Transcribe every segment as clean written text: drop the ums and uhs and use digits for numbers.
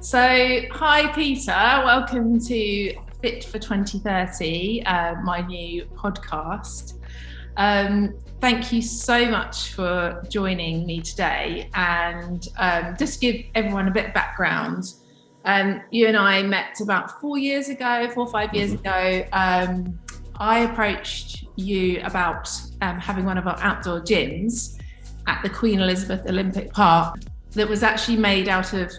So, hi Peter, welcome to Fit for 2030, my new podcast. Thank you so much for joining me today, and just give everyone a bit of background. You and I met about 4 or 5 years ago. I approached you about having one of our outdoor gyms at the Queen Elizabeth Olympic Park that was actually made out of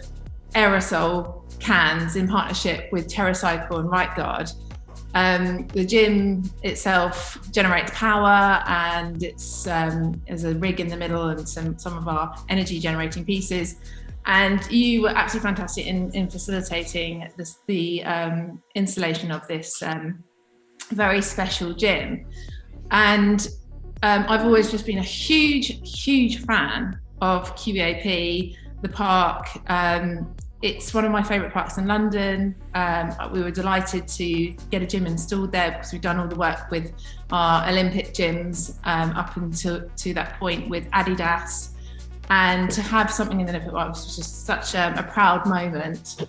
aerosol cans in partnership with TerraCycle and RightGuard. The gym itself generates power, and there's a rig in the middle and some of our energy generating pieces. And you were absolutely fantastic in facilitating the installation of this very special gym. And I've always just been a huge fan of QEAP, the park. It's one of my favourite parks in London. We were delighted to get a gym installed there because we've done all the work with our Olympic gyms up until that point with Adidas. And to have something in the Olympic Park was just such a proud moment.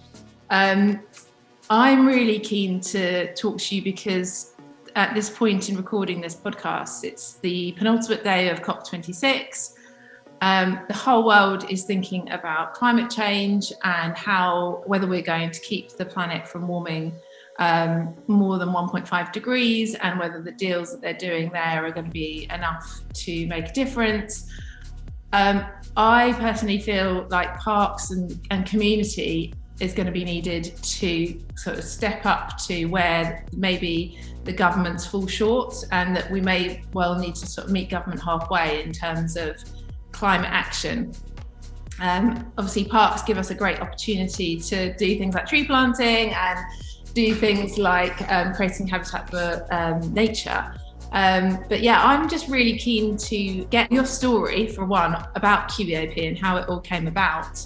I'm really keen to talk to you because at this point in recording this podcast, it's the penultimate day of COP26. The whole world is thinking about climate change and whether we're going to keep the planet from warming more than 1.5 degrees, and whether the deals that they're doing there are going to be enough to make a difference. I personally feel like parks and community is going to be needed to sort of step up to where maybe the governments fall short, and that we may well need to sort of meet government halfway in terms of climate action. Obviously, parks give us a great opportunity to do things like tree planting and do things like creating habitat for nature. But yeah, I'm just really keen to get your story, for one, about QEAP and how it all came about,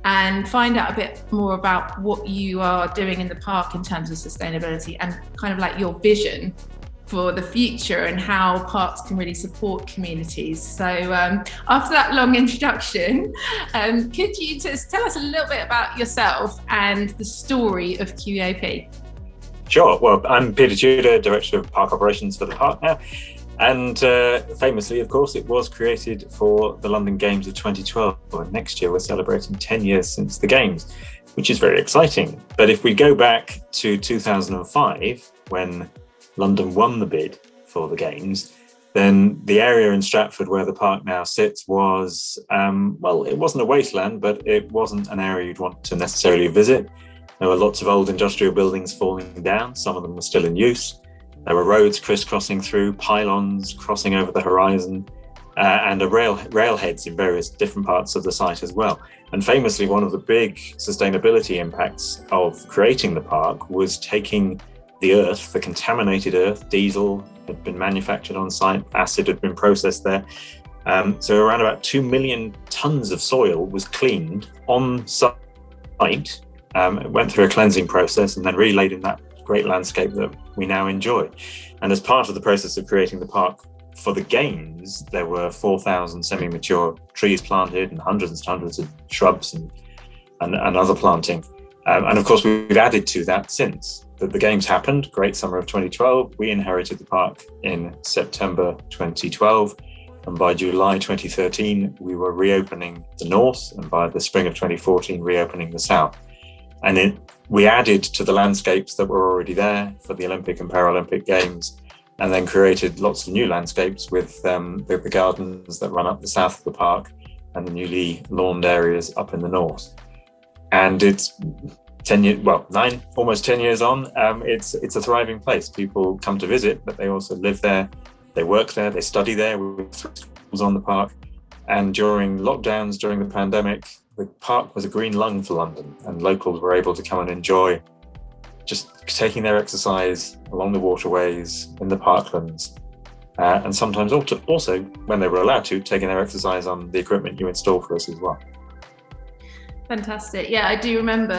and find out a bit more about what you are doing in the park in terms of sustainability and kind of like your vision for the future and how parks can really support communities. So after that long introduction, could you just tell us a little bit about yourself and the story of QEAP? Sure. Well, I'm Peter Tudor, Director of Park Operations for the park now. And famously, of course, it was created for the London Games of 2012. And next year, we're celebrating 10 years since the Games, which is very exciting. But if we go back to 2005, when London won the bid for the Games, then the area in Stratford where the park now sits was, it wasn't a wasteland, but it wasn't an area you'd want to necessarily visit. There were lots of old industrial buildings falling down. Some of them were still in use. There were roads crisscrossing through, pylons crossing over the horizon, and railheads in various different parts of the site as well. And famously, one of the big sustainability impacts of creating the park was taking the earth, the contaminated earth. Diesel had been manufactured on site, acid had been processed there. So around about 2 million tons of soil was cleaned on site. It went through a cleansing process and then relaid in that great landscape that we now enjoy. And as part of the process of creating the park for the Games, there were 4,000 semi-mature trees planted and hundreds of shrubs and other planting. And of course, we've added to that since. The Games happened, great summer of 2012. We inherited the park in September 2012. And by July 2013, we were reopening the north, and by the spring of 2014, reopening the south. And we added to the landscapes that were already there for the Olympic and Paralympic Games, and then created lots of new landscapes with the gardens that run up the south of the park and the newly lawned areas up in the north. And it's almost 10 years on. It's a thriving place. People come to visit, but they also live there, they work there, they study there. With schools on the park. And during lockdowns, during the pandemic, the park was a green lung for London, and locals were able to come and enjoy just taking their exercise along the waterways, in the parklands, and sometimes also, when they were allowed to, taking their exercise on the equipment you install for us as well. Fantastic. Yeah, I do remember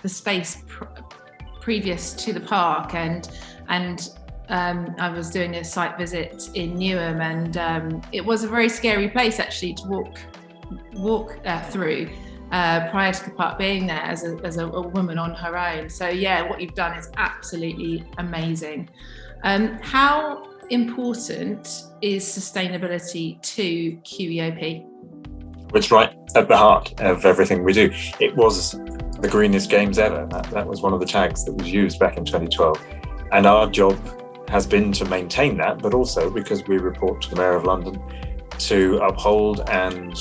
the space previous to the park, and I was doing a site visit in Newham, and it was a very scary place actually to walk through. prior to the park being there as a woman on her own. So yeah, what you've done is absolutely amazing. How important is sustainability to QEOP? It's right at the heart of everything we do. It was the greenest games ever. That was one of the tags that was used back in 2012. And our job has been to maintain that, but also, because we report to the Mayor of London, to uphold and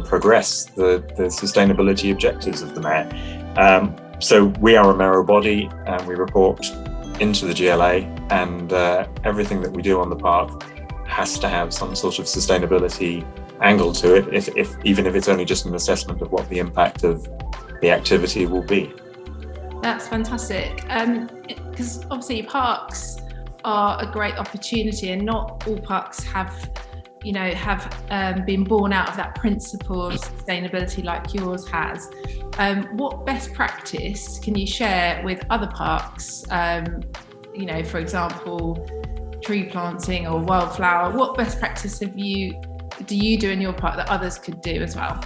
progress the sustainability objectives of the Mayor. So we are a mayoral body and we report into the GLA, and everything that we do on the park has to have some sort of sustainability angle to it, even if it's only just an assessment of what the impact of the activity will be. That's fantastic, because obviously parks are a great opportunity, and not all parks have been born out of that principle of sustainability like yours has. What best practice can you share with other parks? For example, tree planting or wildflower. What best practice do you do in your park that others could do as well?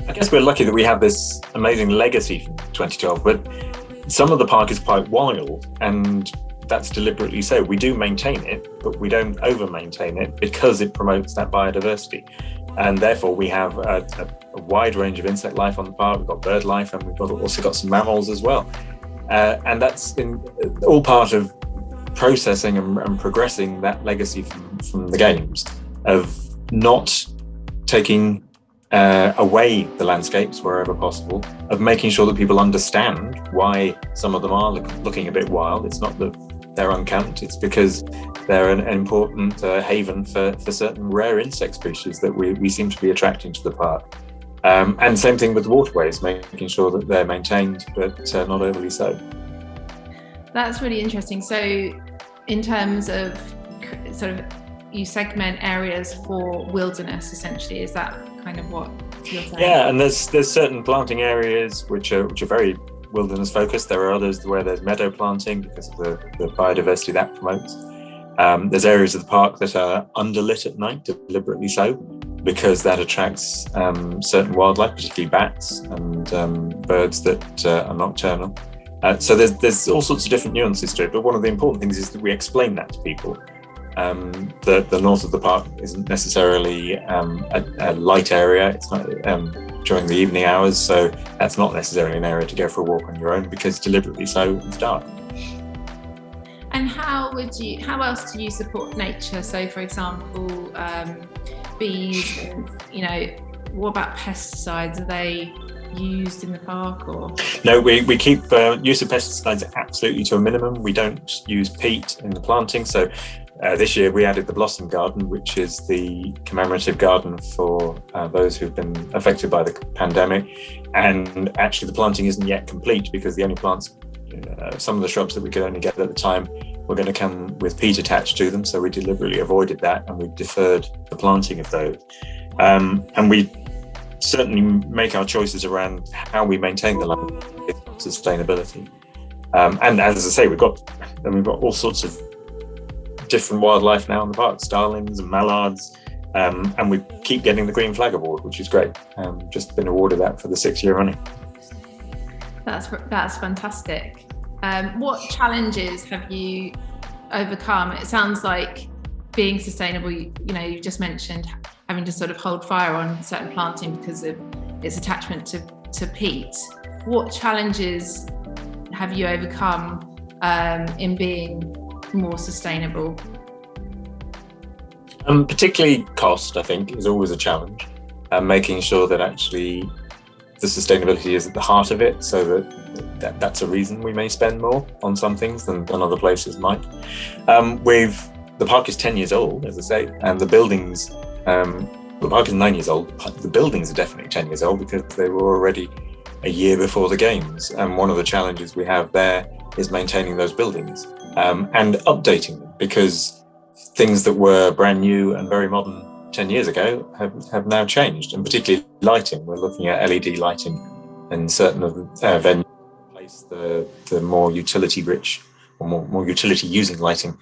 I guess we're lucky that we have this amazing legacy from 2012, but some of the park is quite wild, and that's deliberately so. We do maintain it, but we don't over-maintain it because it promotes that biodiversity. And therefore we have a wide range of insect life on the park. We've got bird life, and we've also got some mammals as well. And that's all part of processing and progressing that legacy from the games, of not taking away the landscapes wherever possible, of making sure that people understand why some of them are looking a bit wild. It's not that they're unkempt, it's because they're an important haven for certain rare insect species that we seem to be attracting to the park. And same thing with the waterways, making sure that they're maintained, but not overly so. That's really interesting. So in terms of sort of, you segment areas for wilderness, essentially, is that kind of what you're saying? Yeah, and there's certain planting areas which are very wilderness focused. There are others where there's meadow planting because of the biodiversity that promotes. There's areas of the park that are underlit at night, deliberately so, because that attracts certain wildlife, particularly bats and birds that are nocturnal. So there's all sorts of different nuances to it, but one of the important things is that we explain that to people. The north of the park isn't necessarily a light area. It's not during the evening hours, so that's not necessarily an area to go for a walk on your own, because deliberately so it's dark. And how else do you support nature? So for example, bees, what about pesticides? Are they used in the park, or? No, we keep use of pesticides absolutely to a minimum. We don't use peat in the planting. So this year we added the Blossom Garden, which is the commemorative garden for those who've been affected by the pandemic. And actually the planting isn't yet complete because the only plants, some of the shrubs that we could only get at the time, were going to come with peat attached to them. So we deliberately avoided that, and we deferred the planting of those. And we certainly make our choices around how we maintain the land, sustainability. And as I say, we've got all sorts of different wildlife now in the park, starlings and mallards, and we keep getting the Green Flag Award, which is great. Just been awarded that for the 6th year running. That's fantastic. What challenges have you overcome? It sounds like being sustainable, you just mentioned having to sort of hold fire on certain planting because of its attachment to peat. What challenges have you overcome in being more sustainable? Particularly cost, I think, is always a challenge. Making sure that actually the sustainability is at the heart of it, so that's a reason we may spend more on some things than other places might. The park is 10 years old, as I say, and the buildings, the park is 9 years old. The buildings are definitely 10 years old because they were already a year before the games. And one of the challenges we have there is maintaining those buildings and updating them, because things that were brand new and very modern 10 years ago have now changed, and particularly lighting. We're looking at LED lighting in certain of the venues, replace the more utility rich or more utility using lighting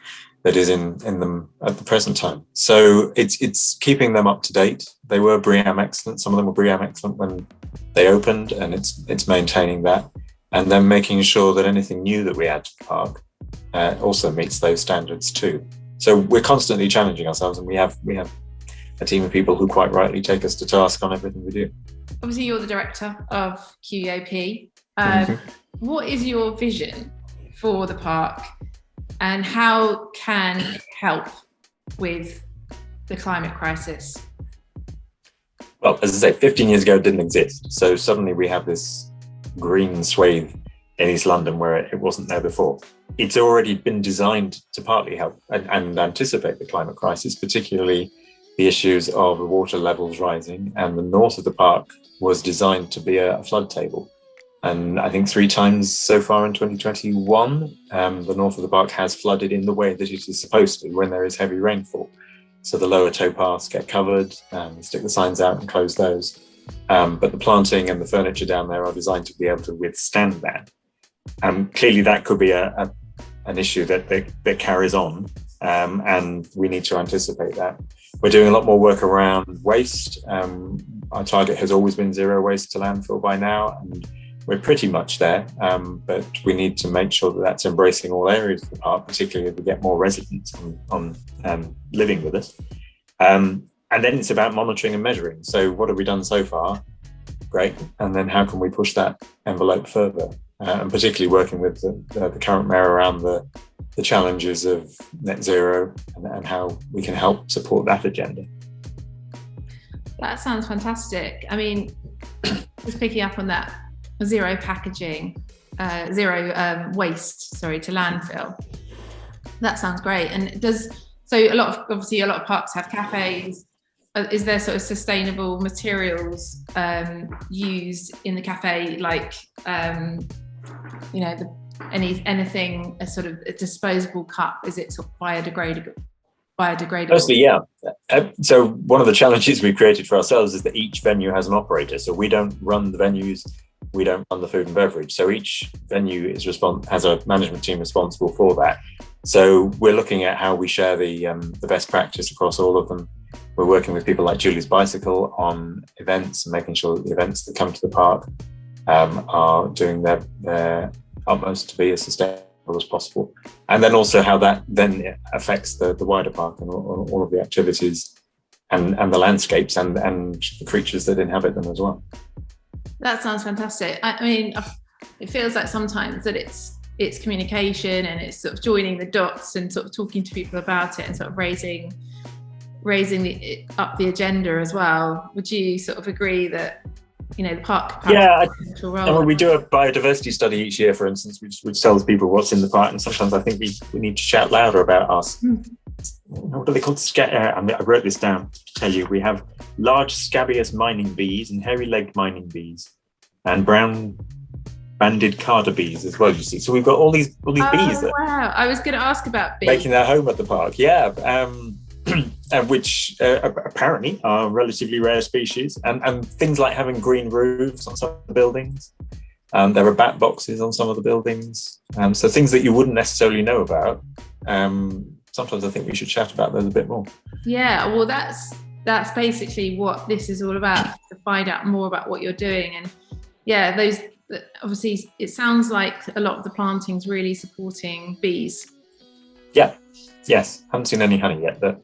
that is in them at the present time. So it's keeping them up to date. They were BREEAM excellent. Some of them were BREEAM excellent when they opened, and it's maintaining that, and then making sure that anything new that we add to the park also meets those standards too. So we're constantly challenging ourselves, and we have a team of people who quite rightly take us to task on everything we do. Obviously, you're the director of QEOP. What is your vision for the park, and how can it help with the climate crisis? Well, as I say, 15 years ago it didn't exist. So suddenly we have this green swathe in East London where it wasn't there before. It's already been designed to partly help and anticipate the climate crisis, particularly the issues of the water levels rising. And the north of the park was designed to be a flood table. And I think 3 times so far in 2021, the north of the park has flooded in the way that it is supposed to when there is heavy rainfall. So the lower towpaths get covered, stick the signs out and close those. But the planting and the furniture down there are designed to be able to withstand that. Clearly that could be an issue that carries on, and we need to anticipate that. We're doing a lot more work around waste. Our target has always been 0 waste to landfill by now, and we're pretty much there, but we need to make sure that that's embracing all areas of the park, particularly as we get more residents on living with us. And then it's about monitoring and measuring. So what have we done so far? Great. And then how can we push that envelope further? And particularly working with the current mayor around the challenges of net zero and how we can help support that agenda. That sounds fantastic. I mean, just picking up on that, zero packaging, zero waste, to landfill. That sounds great. And a lot of parks have cafes. Is there sort of sustainable materials used in the cafe, like anything, a sort of a disposable cup? Is it sort of biodegradable? Mostly, yeah. So one of the challenges we created for ourselves is that each venue has an operator. So we don't run the venues, we don't run the food and beverage. So each venue has a management team responsible for that. So we're looking at how we share the best practice across all of them. We're working with people like Julie's Bicycle on events and making sure that the events that come to the park are doing their utmost to be as sustainable as possible. And then also how that then affects the wider park and all of the activities and the landscapes and the creatures that inhabit them as well. That sounds fantastic. I mean, it feels like sometimes that it's communication and it's sort of joining the dots and sort of talking to people about it and sort of raising up the agenda as well. Would you sort of agree that, the park? Yeah, we do a biodiversity study each year, for instance, which tells people what's in the park, and sometimes I think we need to shout louder about us. What are they called? I wrote this down to tell you. We have large scabious mining bees and hairy-legged mining bees, and brown banded carder bees as well. You see, so we've got all these bees that. Wow! I was going to ask about bees making their home at the park. Yeah. Which apparently are relatively rare species, and things like having green roofs on some of the buildings. There are bat boxes on some of the buildings, so things that you wouldn't necessarily know about. Sometimes I think we should chat about those a bit more. Yeah, well, that's basically what this is all about, to find out more about what you're doing. And yeah, those obviously it sounds like a lot of the planting's really supporting bees. Yeah, yes, haven't seen any honey yet, but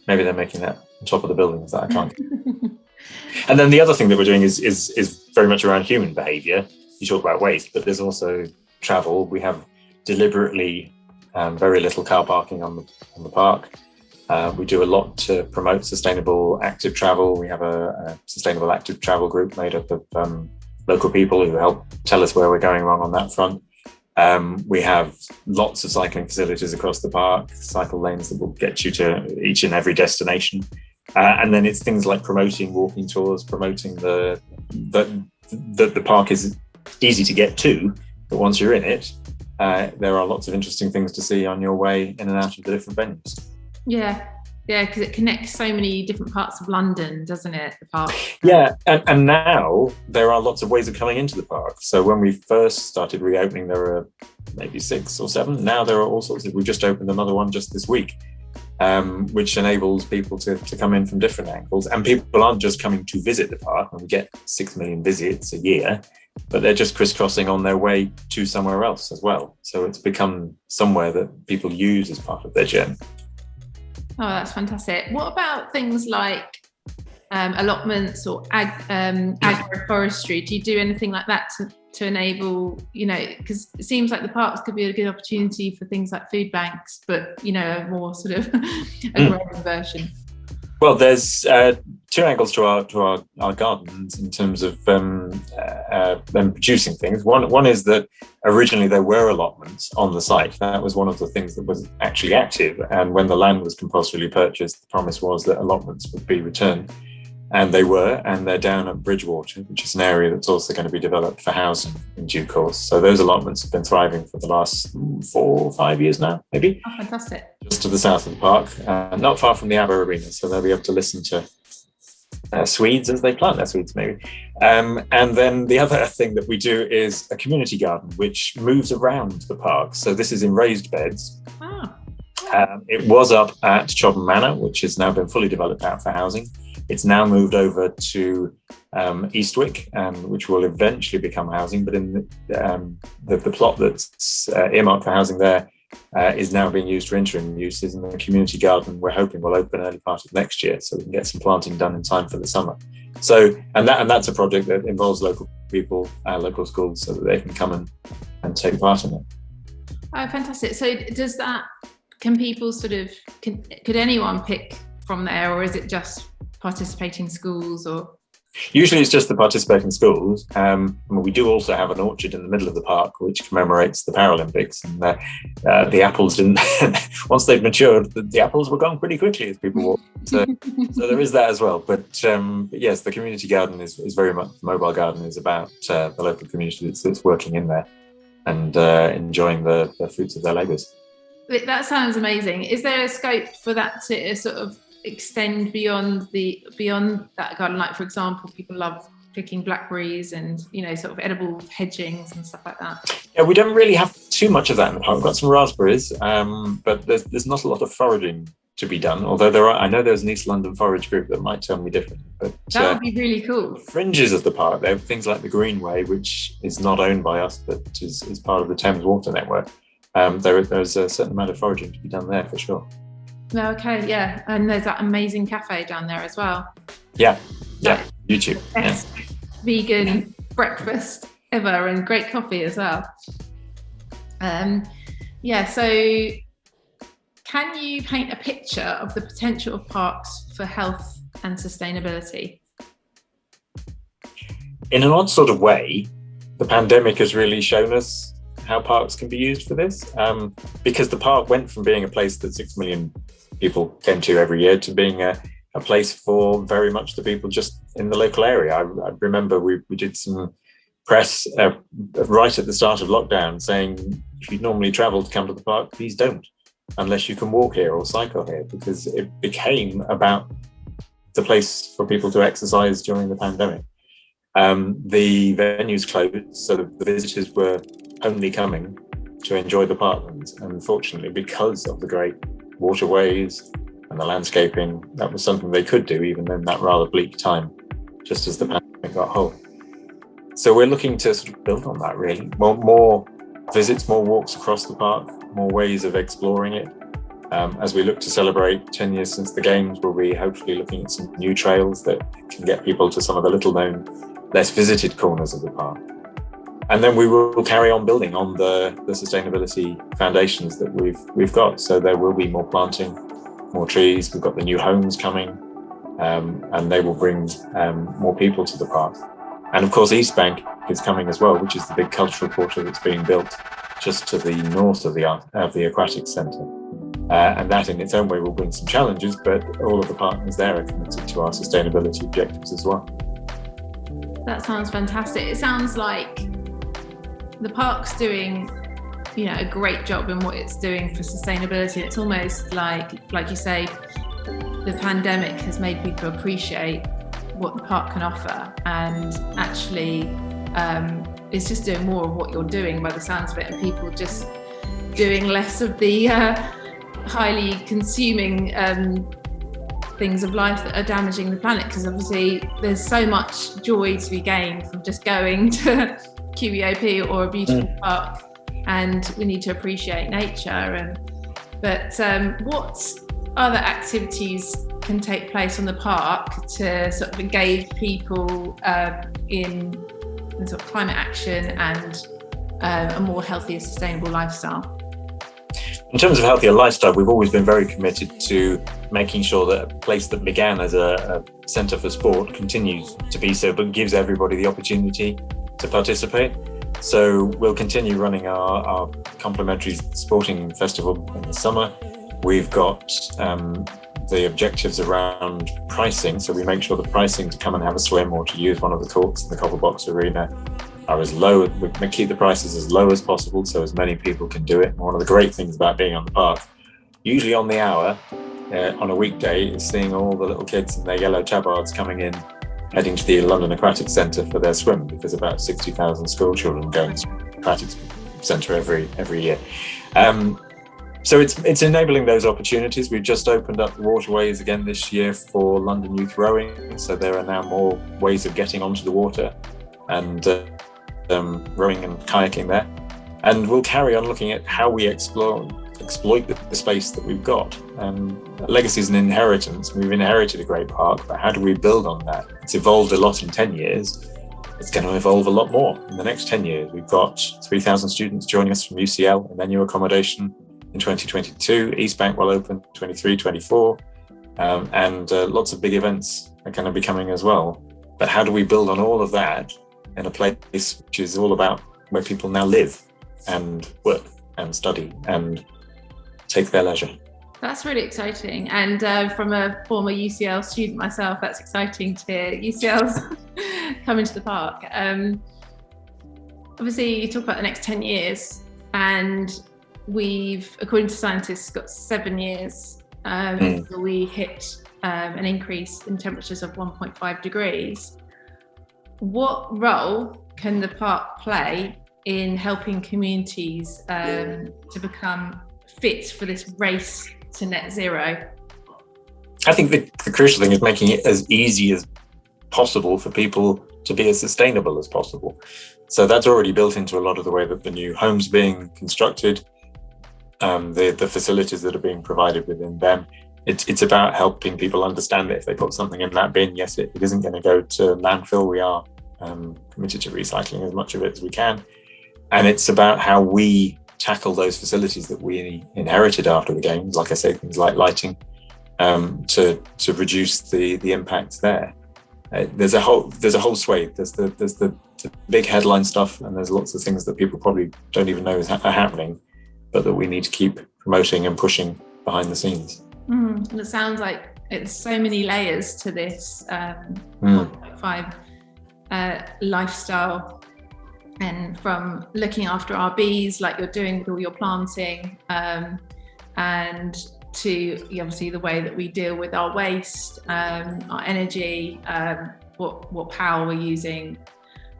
maybe they're making that on top of the buildings that I can't. And then the other thing that we're doing is very much around human behaviour. You talk about waste, but there's also travel. We have deliberately very little car parking on the park. We do a lot to promote sustainable active travel. We have a sustainable active travel group made up of local people who help tell us where we're going wrong on that front. We have lots of cycling facilities across the park, cycle lanes that will get you to each and every destination. And then it's things like promoting walking tours, promoting the park is easy to get to, but once you're in it, there are lots of interesting things to see on your way in and out of the different venues. Yeah, Yeah, because it connects so many different parts of London, doesn't it? The park. Yeah, and now there are lots of ways of coming into the park. So when we first started reopening, there were maybe 6 or 7. Now there are all sorts of. We just opened another one just this week, which enables people to come in from different angles. And people aren't just coming to visit the park, and we get 6 million visits a year, but they're just crisscrossing on their way to somewhere else as well. So it's become somewhere that people use as part of their journey. Oh, that's fantastic. What about things like allotments or agroforestry? Do you do anything like that to enable, because it seems like the parks could be a good opportunity for things like food banks, but, a more sort of agrarian version? Well, there's 2 angles to our gardens in terms of them producing things. One is that originally there were allotments on the site. That was one of the things that was actually active. And when the land was compulsorily purchased, the promise was that allotments would be returned. And they were, and they're down at Bridgewater, which is an area that's also going to be developed for housing in due course. So those allotments have been thriving for the last 4 or 5 years now, maybe. Oh, fantastic. Just to the south of the park, not far from the ABBA Arena. So they'll be able to listen to Swedes as they plant their Swedes, maybe. And then the other thing that we do is a community garden, which moves around the park. So this is in raised beds. Oh. It was up at Chobham Manor, which has now been fully developed out for housing. It's now moved over to Eastwick, which will eventually become housing. But in the plot that's earmarked for housing there is now being used for interim uses. And the community garden, we're hoping, will open early part of next year, so we can get some planting done in time for the summer. So, and that's a project that involves local people, local schools, so that they can come and take part in it. Oh, fantastic! So, can people could anyone pick from there, or is it just participating schools? Or usually it's just the participating schools. We do also have an orchard in the middle of the park which commemorates the Paralympics, and the apples didn't once they've matured, the apples were gone pretty quickly as people walk. So there is that as well. But yes, the community garden is very much, the mobile garden is about the local community that's working in there and enjoying the fruits of their labours. That sounds amazing. Is there a scope for that to sort of extend beyond that garden? Like, for example, people love picking blackberries and sort of edible hedgings and stuff like that. Yeah, we don't really have too much of that in the park. We've got some raspberries, but there's not a lot of foraging to be done. Although I know there's an East London forage group that might tell me different. But that would be really cool. Fringes of the park, there are things like the Greenway, which is not owned by us, but is part of the Thames Water Network. There's a certain amount of foraging to be done there for sure. Okay, yeah, and there's that amazing cafe down there as well. Yeah, YouTube. Best vegan breakfast ever, and great coffee as well. So can you paint a picture of the potential of parks for health and sustainability? In an odd sort of way, the pandemic has really shown us how parks can be used for this, because the park went from being a place that 6 million people came to every year to being a place for very much the people just in the local area. I remember we did some press right at the start of lockdown saying, if you normally travel to come to the park, please don't, unless you can walk here or cycle here, because it became about the place for people to exercise during the pandemic. The venues closed, so the visitors were only coming to enjoy the parklands. And unfortunately, because of the great waterways and the landscaping, that was something they could do even in that rather bleak time, just as the pandemic got hold. So we're looking to sort of build on that, really. More visits, more walks across the park, more ways of exploring it. As we look to celebrate 10 years since the Games, we'll be hopefully looking at some new trails that can get people to some of the little-known, less visited corners of the park. And then we will carry on building on the sustainability foundations that we've got. So there will be more planting, more trees. We've got the new homes coming, and they will bring more people to the park. And of course, East Bank is coming as well, which is the big cultural quarter that's being built just to the north of the aquatic centre. And that in its own way will bring some challenges, but all of the partners there are committed to our sustainability objectives as well. That sounds fantastic. It sounds like the park's doing, a great job in what it's doing for sustainability. It's almost like you say, the pandemic has made people appreciate what the park can offer, and actually it's just doing more of what you're doing by the sounds of it, and people just doing less of the highly consuming things of life that are damaging the planet, because obviously there's so much joy to be gained from just going to QEOP or a beautiful park, and we need to appreciate nature. But what other activities can take place on the park to sort of engage people in sort of climate action and a more healthier, sustainable lifestyle? In terms of healthier lifestyle, we've always been very committed to making sure that a place that began as a centre for sport continues to be so, but gives everybody the opportunity to participate. So we'll continue running our complimentary sporting festival in the summer. We've got the objectives around pricing, so we make sure the pricing to come and have a swim or to use one of the courts in the Copperbox Arena are as low. We keep the prices as low as possible so as many people can do it. And one of the great things about being on the park, usually on the hour, on a weekday, is seeing all the little kids in their yellow tabards coming in, heading to the London Aquatic Centre for their swim, because about 60,000 school children go to the Aquatic Centre every year. So it's enabling those opportunities. We've just opened up the waterways again this year for London Youth Rowing, so there are now more ways of getting onto the water and rowing and kayaking there. And we'll carry on looking at how we exploit the space that we've got. Legacy is an inheritance. We've inherited a great park, but how do we build on that? It's evolved a lot in 10 years. It's going to evolve a lot more in the next 10 years. We've got 3,000 students joining us from UCL in their new accommodation in 2022. East Bank will open 23, 24, and lots of big events are going to be coming as well. But how do we build on all of that in a place which is all about where people now live and work and study and take their leisure? That's really exciting. And from a former UCL student myself, that's exciting to hear UCL's coming to the park. Obviously, you talk about the next 10 years, and we've, according to scientists, got 7 years until we hit an increase in temperatures of 1.5 degrees. What role can the park play in helping communities to become fit for this race to net zero? I think the crucial thing is making it as easy as possible for people to be as sustainable as possible. So that's already built into a lot of the way that the new homes being constructed, the facilities that are being provided within them. It's about helping people understand that if they put something in that bin, yes, it isn't going to go to landfill. We are committed to recycling as much of it as we can. And it's about how we tackle those facilities that we inherited after the games, like I say, things like lighting, to reduce the impacts there. There's a whole swathe. There's the big headline stuff, and there's lots of things that people probably don't even know are happening, but that we need to keep promoting and pushing behind the scenes. And it sounds like it's so many layers to this 1.5 lifestyle, and from looking after our bees like you're doing with all your planting, and to obviously the way that we deal with our waste, our energy, what power we're using.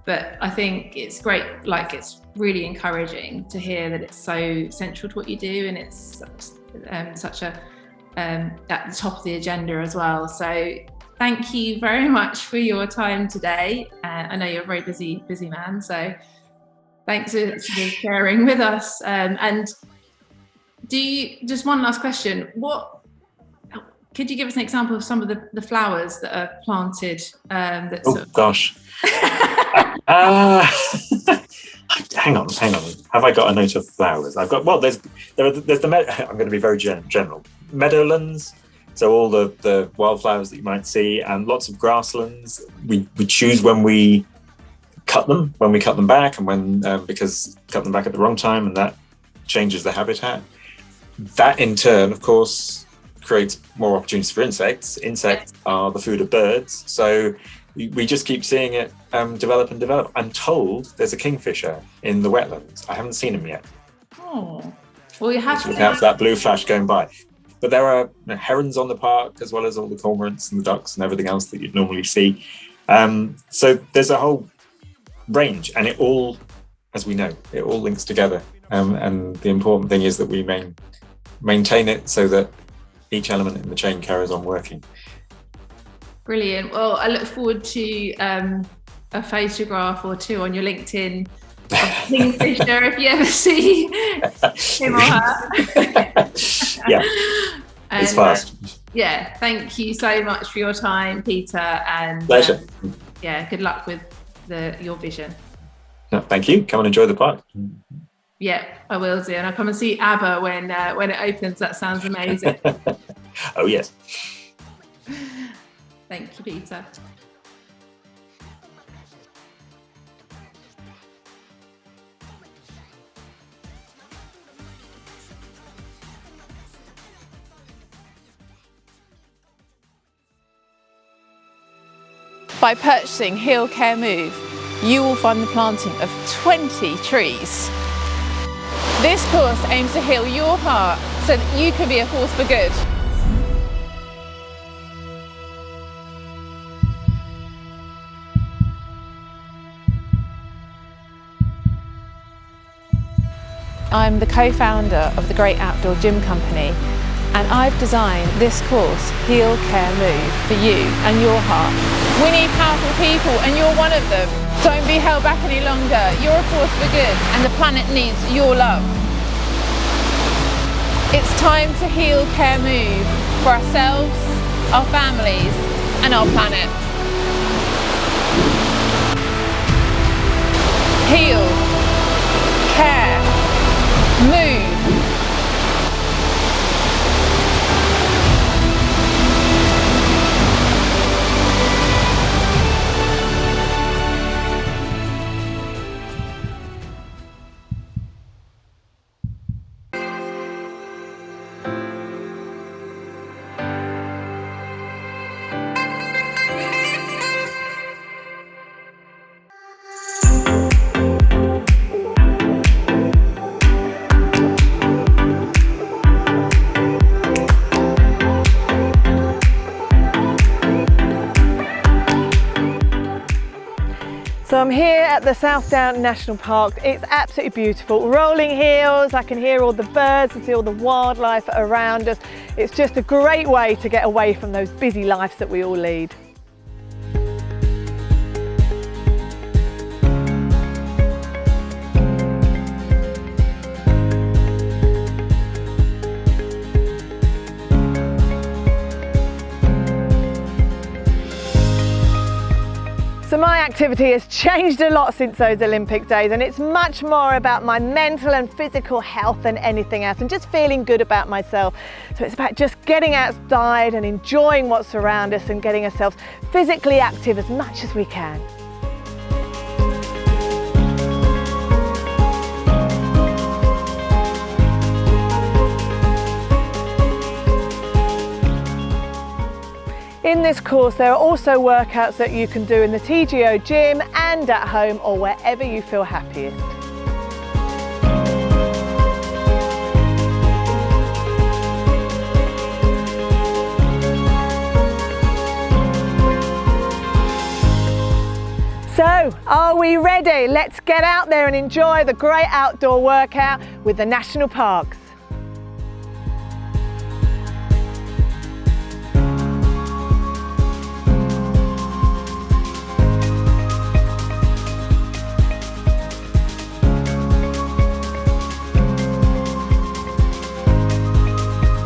But I think it's great, like it's really encouraging to hear that it's so central to what you do, and it's such a at the top of the agenda as well. So thank you very much for your time today. I know you're a very busy man, so thanks for sharing with us. And just one last question, could you give us an example of some of the flowers that are planted? Gosh. Hang on. Have I got a note of flowers? I've got, well, there's the, I'm going to be very general. Meadowlands, so all the wildflowers that you might see, and lots of grasslands. We choose when we cut them back, and when because cut them back at the wrong time, and that changes the habitat. That in turn, of course, creates more opportunities for insects. Insects are the food of birds, so we just keep seeing it develop and develop. I'm told there's a kingfisher in the wetlands. I haven't seen him yet. Oh, well, you have to look out for that blue flash going by. But there are herons on the park, as well as all the cormorants and the ducks and everything else that you'd normally see. So there's a whole range, and it all, as we know, it all links together. And the important thing is that we maintain it so that each element in the chain carries on working. Brilliant. Well, I look forward to a photograph or two on your LinkedIn of Kingfisher if you ever see him or her. Yeah, it's fast. Yeah, thank you so much for your time, Peter. And pleasure. Good luck with your vision. No, thank you. Come and enjoy the park. Yeah, I will do. And I'll come and see ABBA when it opens. That sounds amazing. Oh, yes. Thank you, Peter. By purchasing Heal Care Move, you will fund the planting of 20 trees. This course aims to heal your heart so that you can be a force for good. I'm the co-founder of the Great Outdoor Gym Company, and I've designed this course, Heal Care Move, for you and your heart. We need powerful people, and you're one of them. Don't be held back any longer. You're a force for good, and the planet needs your love. It's time to heal, care, move for ourselves, our families, and our planet. Heal, care, move. So I'm here at the South Down National Park. It's absolutely beautiful. Rolling hills, I can hear all the birds and see all the wildlife around us. It's just a great way to get away from those busy lives that we all lead. So my activity has changed a lot since those Olympic days, and it's much more about my mental and physical health than anything else, and just feeling good about myself. So it's about just getting outside and enjoying what's around us and getting ourselves physically active as much as we can. In this course, there are also workouts that you can do in the TGO gym and at home or wherever you feel happiest. So, are we ready? Let's get out there and enjoy the great outdoor workout with the national parks.